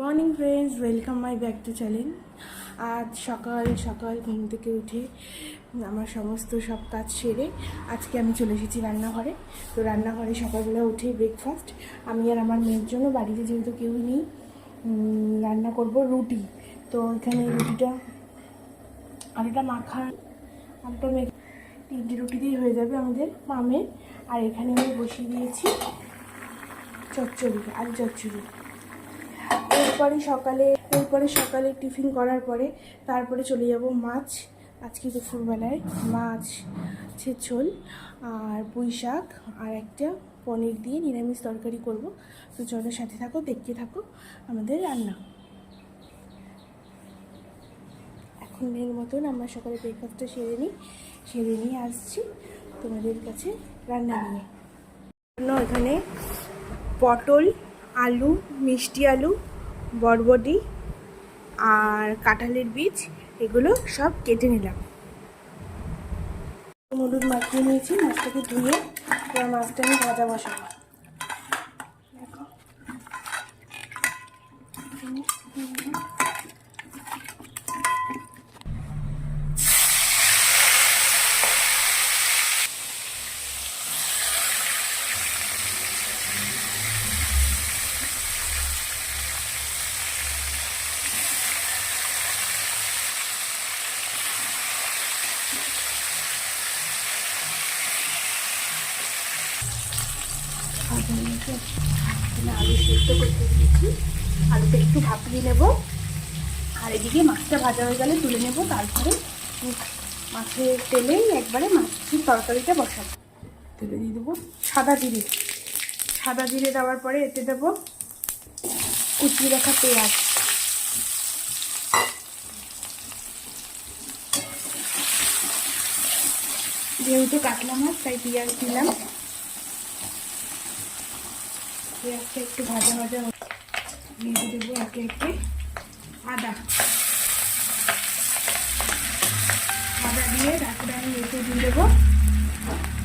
Morning friends, welcome my back to channel. আজ সকাল সকাল ঘুম থেকে উঠে আমার সমস্ত সব কাজ সেরে আজকে আমি চলে এসেছি রান্নাঘরে। তো রান্নাঘরে সকালবেলা উঠে ব্রেকফাস্ট আমি আর আমার মেয়ের জন্য, বাড়িতে যেহেতু কেউ নেই, রান্না করব রুটি। তো এখানে রুটিটা আলুটা মাখা, আলুটা মেখে 3টে রুটি দিয়ে হয়ে যাবে আমাদের মামের। আর এখানে আমি বসিয়ে দিয়েছি চচ্চড়ি, আলু চচ্চড়ি। এরপরে সকালে টিফিন করার পরে তারপরে চলে যাব মাছ। আজকে দুপুরবেলায় মাছের ঝোল আর পুঁই শাক আর একটা পনির দিয়ে নিরামিষ তরকারি করব। তো চলো সাথে থাকো, দেখতে থাকো আমাদের রান্না। এখন মেয়ের মতন আমরা সকালে ব্রেকফাস্টটা সেরে নিয়ে আসছি তোমাদের কাছে রান্না নিয়ে। এখানে পটল, আলু, মিষ্টি আলু, বরবটি আর কাঁঠালের বীজ এগুলো সব কেটে নিলাম। হলুদ মাখিয়ে নিয়েছি, মাছটাকে ধুয়ে এবার মাছটা আমি ভাজা বসাবো। দেখো আলু সেদ্ধ করতে দিয়েছি, আলুটা একটু ভাপিয়ে নেব। আর এদিকে মাছটা ভাজা হয়ে গেলে তুলে নেব। তারপরে মাছের তেলেই একবারে মাছের তরকারিটা বসাবো। তেলে দিয়ে দেবো সাদা জিরে দেওয়ার পরে এতে দেবো কুচিয়ে রাখা পেঁয়াজ, যেহেতু কাতলা মাছ তাই পেঁয়াজ দিলাম। পেঁয়াজটা একটু ভাজা দিয়ে দেবো একে একে আদা দিয়ে তারপরে আমি এতে দিয়ে দেবো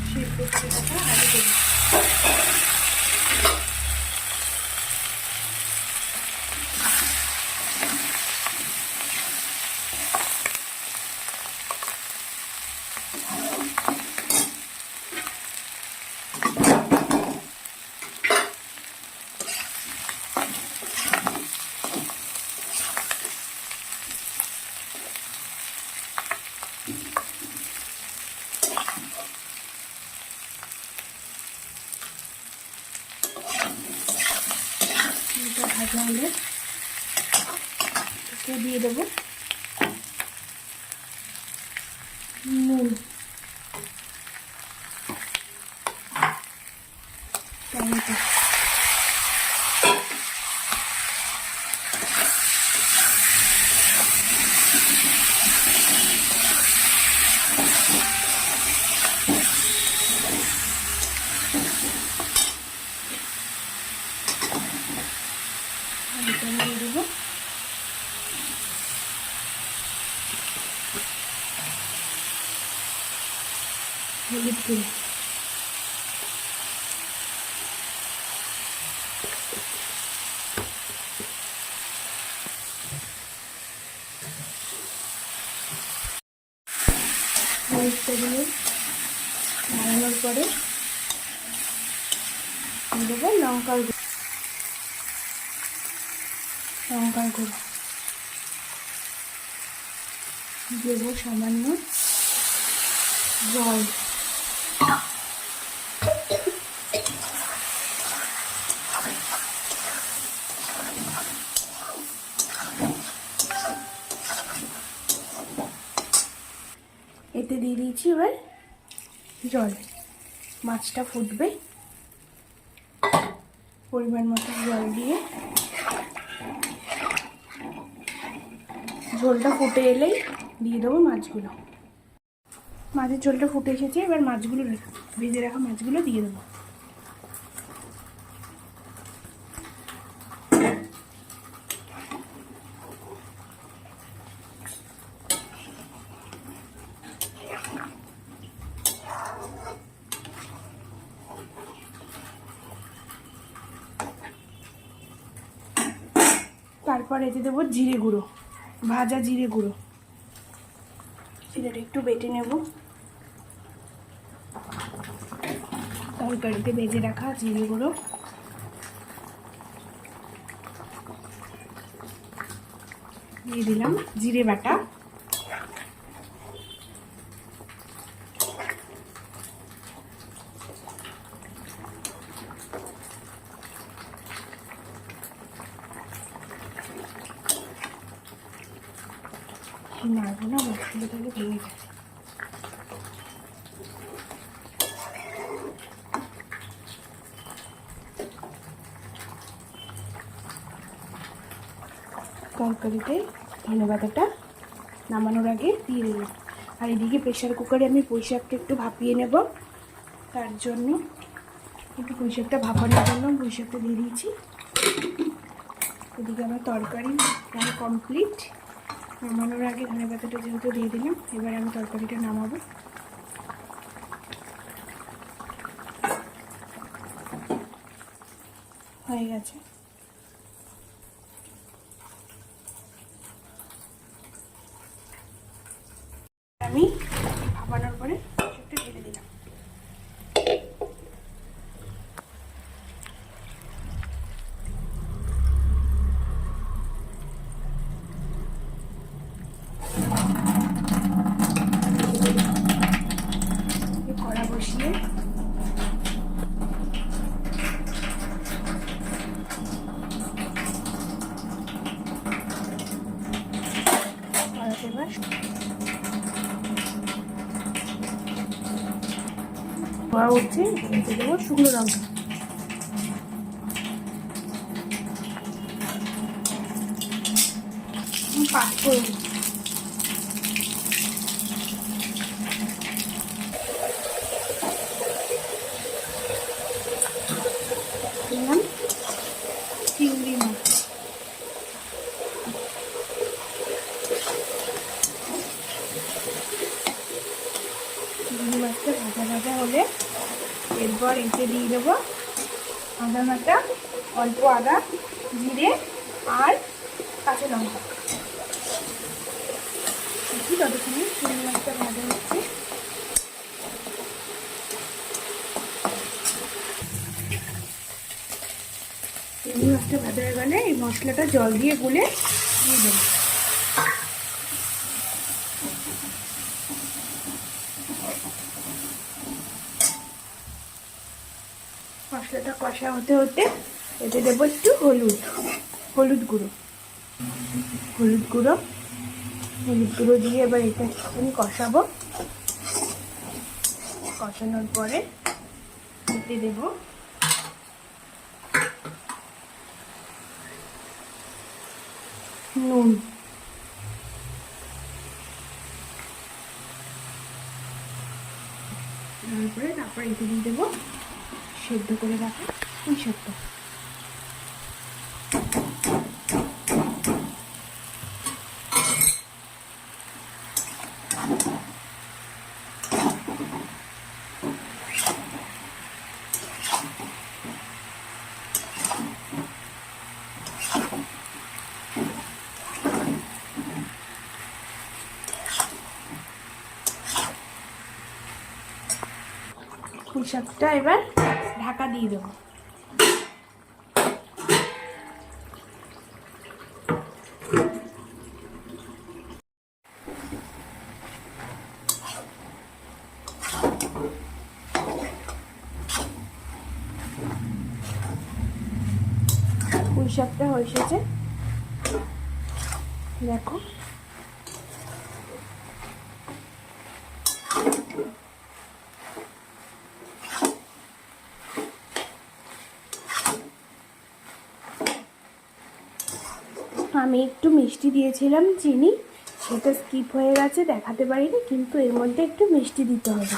সেদ্ধ করে রাখা আলু দেবো। ভাজা হলে দিয়ে দেবো নুন, টমেটো, দিয়ে দেবো হলুদ গুঁড়ো, মরিচটা দিয়ে নাড়ানোর পরে দেবো লঙ্কার গুঁড়ো, দেবো সামান্য জল। এতে দিয়ে দিয়েছি এবার জল। মাছটা ফুটবে, পরিমাণ মতো জল দিয়ে ঝোলটা ফুটে এলেই দিয়ে দেবো মাছগুলো। মাছের ঝোলটা ফুটে এসেছে, এবার মাছগুলো ভেজে রাখা মাছগুলো দিয়ে দেবো। তারপর এতে দেবো জিরে গুঁড়ো, ভাজা জিরে গুঁড়ো। জিরেটা একটু বেটে নেব। তরকারিতে ভেজে রাখা জিরে গুঁড়ো দিয়ে দিলাম, জিরে বাটা, নাড়বো না, মশলা তাহলে ভেঙে যাবে। তরকারিতে ধনেপাতাটা নামানোর আগে দিয়ে দিলাম। আর এদিকে প্রেশার কুকারে আমি পুঁই শাকটা একটু ভাপিয়ে নেব, তার জন্য একটু পুঁই শাকটা ভাপানোর জন্য পুঁই শাকটা দিয়ে দিয়েছি। এদিকে আমার তরকারি প্রায় কমপ্লিট। নামানোর আগে ধনেপাতাটা যেহেতু দিয়ে দিলাম, এবার আমি তরকারিটা নামাবো। হয়ে গেছে। আমি ভাপানোর পরে একটু ঢেলে দিলাম। কড়া বসিয়ে কড়াতে এবার ধোয়া উঠছে, এতে দেবো শুকনো লঙ্কা, পাঁচ ফোড়ন, দিলাম চিংড়ি মাছ, চিংড়ি মাছটা ভাজা ভাজা হলে এরপর এতে দিয়ে দেবো আদা বাটা, অল্প আদা, জিরে আর কাঁচা লঙ্কা। দেখি ততক্ষণে চিংড়ি মাছটা ভাজা হচ্ছে। চিংড়ি মাছটা ভাজা হয়ে গেলে এই মশলাটা জল দিয়ে গুলে দিয়ে দেবো। মশলাটা কষা হতে হতে এতে দেবো একটু হলুদ গুঁড়ো, হলুদ গুঁড়ো দিয়ে এবার এটা আমি কষাবো। কষানোর পরে এতে দেব নুন, তারপরে এতে দিয়ে দেবো সেদ্ধ করে রাখা পুঁই শাকটা। পুঁই শাকটা এবার ঢাকা দিয়ে দেবো। পুঁই শাকটা হয়ে এসেছে, দেখো। আমি একটু মিষ্টি দিয়েছিলাম, চিনি, সেটা স্কিপ হয়ে গেছে, দেখাতে পারিনি, কিন্তু এর মধ্যে একটু মিষ্টি দিতে হবে।